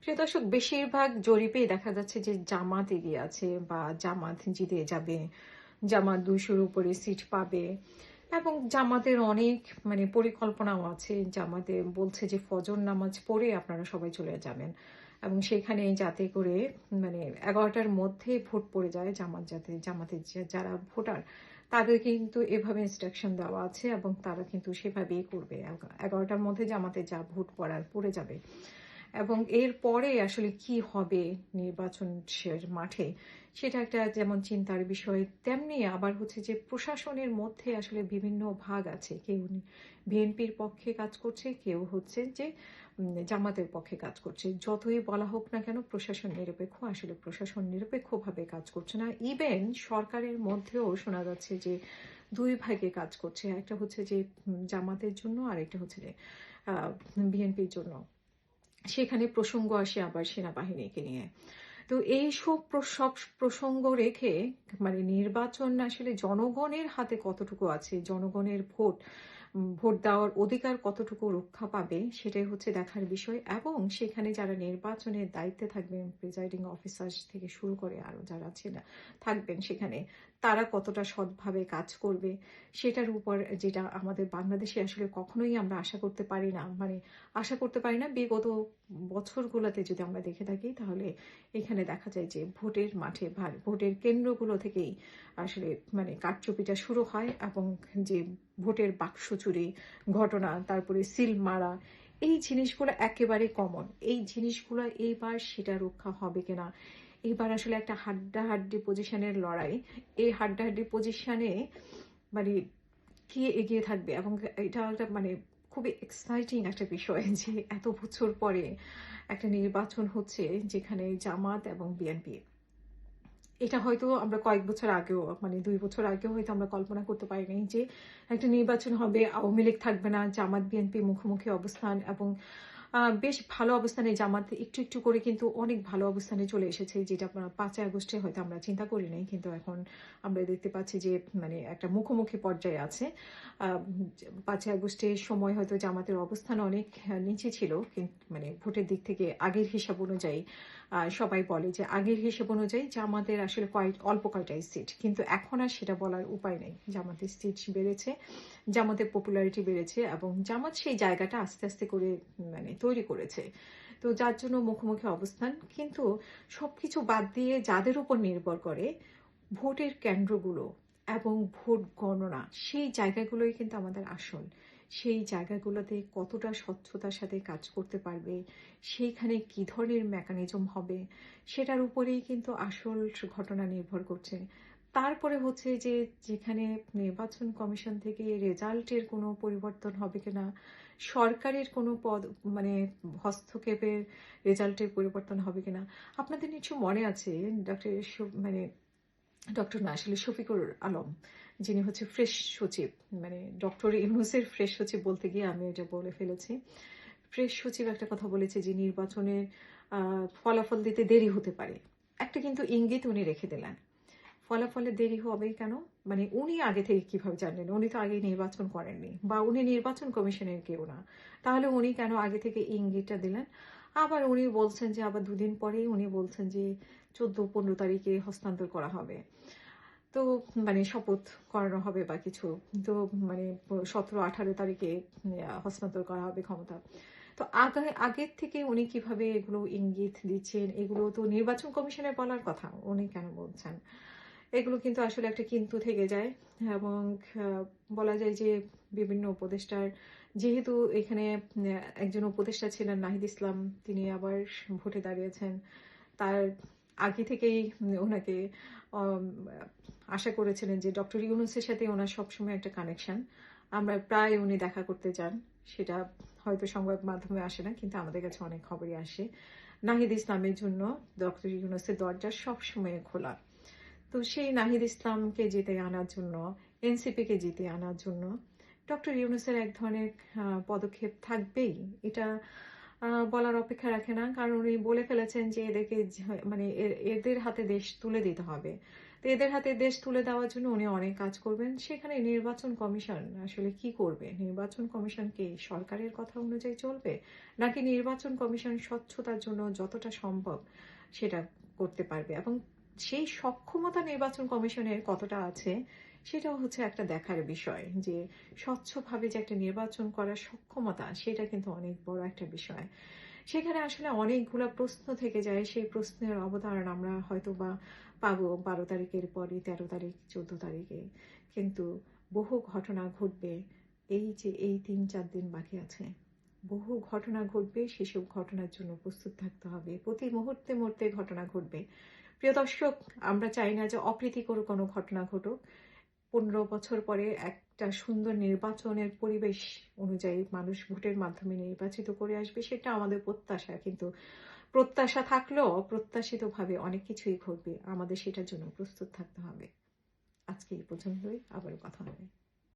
প্রিয় দর্শক, বেশিরভাগ জরিপেই দেখা যাচ্ছে যে জামাত এগিয়ে আছে বা জামাত জিতে যাবে, জামাত 200-র উপরে সিট পাবে এবং জামাতের অনেক পরিকল্পনাও আছে। জামাতে বলছে যে ফজর নামাজ পড়ে আপনারা সবাই চলে যাবেন এবং সেখানে যাতে করে 11টার মধ্যে ভোট পড়ে যায়, জামাতের যারা ভোটার তাদের কিন্তু এভাবে ইনস্ট্রাকশন দেওয়া আছে এবং তারা কিন্তু সেভাবেই করবে। 11টার মধ্যে জামাতে যা ভোট পড়ে যাবে এবং এর পরে আসলে কি হবে নির্বাচন মাঠে, সেটা একটা যেমন চিন্তার বিষয়, তেমনি আবার হচ্ছে যে প্রশাসনের মধ্যে আসলে বিভিন্ন ভাগ আছে। কেউ বিএনপির পক্ষে কাজ করছে, কেউ হচ্ছে যে জামাতের পক্ষে কাজ করছে। যতই বলা হোক না কেন প্রশাসন নিরপেক্ষ, আসলে প্রশাসন নিরপেক্ষভাবে কাজ করছে না। ইভেন সরকারের মধ্যেও শোনা যাচ্ছে যে দুই ভাগে কাজ করছে, একটা হচ্ছে যে জামাতের জন্য আর একটা হচ্ছে যে বিএনপির জন্য। সেখানে প্রসঙ্গ আসে আবার সেনাবাহিনীকে নিয়ে। তো সব প্রসঙ্গ রেখে নির্বাচন আসলে জনগণের হাতে কতটুকু আছে, জনগণের ভোট দেওয়ার অধিকার কতটুকু রক্ষা পাবে, সেটাই হচ্ছে দেখার বিষয়। এবং সেখানে যারা নির্বাচনের দায়িত্বে থাকবেন, প্রিজাইডিং অফিসার থেকে শুরু করে আরো যারা থাকবেন সেখানে, তারা কতটা সৎভাবে কাজ করবে সেটার উপর, যেটা আমাদের বাংলাদেশে আসলে কখনোই আমরা আশা করতে পারি না। বিগত বছরগুলোতে যদি আমরা দেখে থাকি তাহলে এখানে দেখা যায় যে ভোটের মাঠে ভোটের কেন্দ্রগুলো থেকেই আসলে কারচুপিটা শুরু হয় এবং যে ভোটের বাক্স চুরি ঘটনা, তারপরে সিল মারা, এই জিনিসগুলো একেবারে কমন। এই জিনিসগুলো এইবার সেটা রক্ষা হবে কিনা, এবার আসলে একটা হাড্ডাহাড্ডি পজিশনের লড়াই। এই হাড্ডাহাড্ডি পজিশনে মানে কে এগিয়ে থাকবে এবং এটা একটা খুবই এক্সাইটিং একটা বিষয় যে এত বছর পরে একটা নির্বাচন হচ্ছে যেখানে জামাত এবং বিএনপি, এটা হয়তো আমরা কয়েক বছর আগেও 2 বছর আগেও হয়তো আমরা কল্পনা করতে পারিনি যে একটা নির্বাচন হবে, আওয়ামী লীগ থাকবে না, জামাত বিএনপি মুখোমুখি অবস্থান এবং বেশ ভালো অবস্থানে জামাত একটু একটু করে কিন্তু অনেক ভালো অবস্থানে চলে এসেছে, যেটা 5ই আগস্টে হয়তো আমরা চিন্তা করি নাই, কিন্তু এখন আমরা দেখতে পাচ্ছি যে একটা মুখোমুখি পর্যায়ে আছে। 5ই আগস্টের সময় হয়তো জামাতের অবস্থান অনেক নিচে ছিল, কিন্তু ভোটের দিক থেকে আগের হিসাব অনুযায়ী সবাই বলে যে আগের হিসাব অনুযায়ী জামাতের আসলে অল্প কয়টাই সিট, কিন্তু এখন আর সেটা বলার উপায় নেই। জামাতের সিট বেড়েছে, জামাতের পপুলারিটি বেড়েছে এবং জামাত সেই জায়গাটা আস্তে আস্তে করে তৈরি করেছে। তো যার জন্য মুখোমুখি অবস্থান, কিন্তু সবকিছু বাদ দিয়ে যাদের উপর নির্ভর করে ভোটের কেন্দ্রগুলো এবং ভোট গণনা, সেই জায়গাগুলোই কিন্তু আমাদের আসল। সেই জায়গাগুলোতে কতটা স্বচ্ছতার সাথে কাজ করতে পারবে, সেইখানে কি ধরনের মেকানিজম হবে, সেটার উপরেই কিন্তু আসল ঘটনা নির্ভর করছে। তারপরে হচ্ছে যে যেখানে নির্বাচন কমিশন থেকে রেজাল্টের কোনো পরিবর্তন হবে কিনা, সরকারের কোনো মানে হস্তক্ষেপের রেজাল্টের পরিবর্তন হবে কিনা। আপনাদের নিশ্চয় মনে আছে ডক্টর ডক্টর না আসলে শফিকুর আলম, যিনি হচ্ছে ফ্রেশ সচিব, ডক্টর ইউনূসের ফ্রেশ সচিব বলতে গিয়ে আমি এটা বলে ফেলেছি। ফ্রেশ সচিব একটা কথা বলেছে যে নির্বাচনের ফলাফল দিতে দেরি হতে পারে, একটা কিন্তু ইঙ্গিত উনি রেখে দিলেন। ফলাফলে দেরি হবে কেন, উনি আগে থেকে কিভাবে জানলেন? উনি তো আগে নির্বাচন করেননি বা উনি নির্বাচন কমিশনের কেউ না, তাহলে উনি কেন আগে থেকে ইঙ্গিতটা দিলেন? আবার উনি বলছেন যে আবার 2 দিন পরেই উনি বলছেন যে 14-15 তারিখে হস্তান্তর করা হবে। তো শপথ করানো হবে বা কিছু, তো 17-18 তারিখে হস্তান্তর করা হবে ক্ষমতা। তো আগের থেকে উনি কিভাবে এগুলো ইঙ্গিত দিচ্ছেন? এগুলো তো নির্বাচন কমিশনের বলার কথা, উনি কেন বলছেন? এগুলো কিন্তু আসলে একটা কিন্তু থেকে যায় এবং বলা যায় যে বিভিন্ন উপদেষ্টার, যেহেতু এখানে একজন উপদেষ্টা ছিলেন নাহিদ ইসলাম, তিনি আবার ভোটে দাঁড়িয়েছেন, তার আগে থেকেই ওনাকে আম, আশা করেছিলেন যে ডক্টর ইউনূসের সাথে ওনার সবসময় একটা কানেকশন, আমরা প্রায় উনি দেখা করতে যান, সেটা হয়তো সংবাদ মাধ্যমে আসে না কিন্তু আমাদের কাছে অনেক খবরই আসে। নাহিদ ইসলামের জন্য ডক্টর ইউনূসের দরজা সবসময় খোলা। তো সেই নাহিদ ইসলামকে জিতে আনার জন্য, এনসিপিকে জিতে আনার জন্য ডক্টর ইউনূসের এক ধরনের পদক্ষেপ থাকবেই, এটা বলার অপেক্ষা রাখে না, কারণ উনি বলে ফেলেছেন যে এদেরকে মানে এদের হাতে দেশ তুলে দিতে হবে। তো এদের হাতে দেশ তুলে দেওয়ার জন্য উনি অনেক কাজ করবেন। সেখানে নির্বাচন কমিশন আসলে কি করবে? নির্বাচন কমিশন কি সরকারের কথা অনুযায়ী চলবে, নাকি নির্বাচন কমিশন স্বচ্ছতার জন্য যতটা সম্ভব সেটা করতে পারবে, এবং সেই সক্ষমতা নির্বাচন কমিশনের কতটা আছে সেটাও হচ্ছে একটা দেখার বিষয়। যে স্বচ্ছভাবে যে একটা নির্বাচন করার সক্ষমতা, সেটা কিন্তু অনেক বড় একটা বিষয়। সেখানে আসলে অনেকগুলা প্রশ্ন থেকে যায়। সেই প্রশ্নের অবতারণ আমরা হয়তো বা পাবো 12 তারিখের পরে, 13 তারিখ, 14 তারিখে। কিন্তু বহু ঘটনা ঘটবে। এই যে এই 3-4 দিন বাকি আছে, বহু ঘটনা ঘটবে। সেসব ঘটনার জন্য প্রস্তুত থাকতে হবে। প্রতি মুহূর্তে মুহূর্তে ঘটনা ঘটবে। প্রিয় দর্শক, আমরা চাই না যে অপ্রীতিকর কোনো ঘটনা ঘটুক। 15 বছর পরে একটা সুন্দর নির্বাচনের পরিবেশ অনুযায়ী মানুষ ভোটের মাধ্যমে নির্বাচিত করে আসবে, সেটা আমাদের প্রত্যাশা। কিন্তু প্রত্যাশা থাকলেও অপ্রত্যাশিতভাবে অনেক কিছুই ঘটবে। আমাদের সেটার জন্য প্রস্তুত থাকতে হবে। আজকে এই পর্যন্তই, আবারও কথা হবে।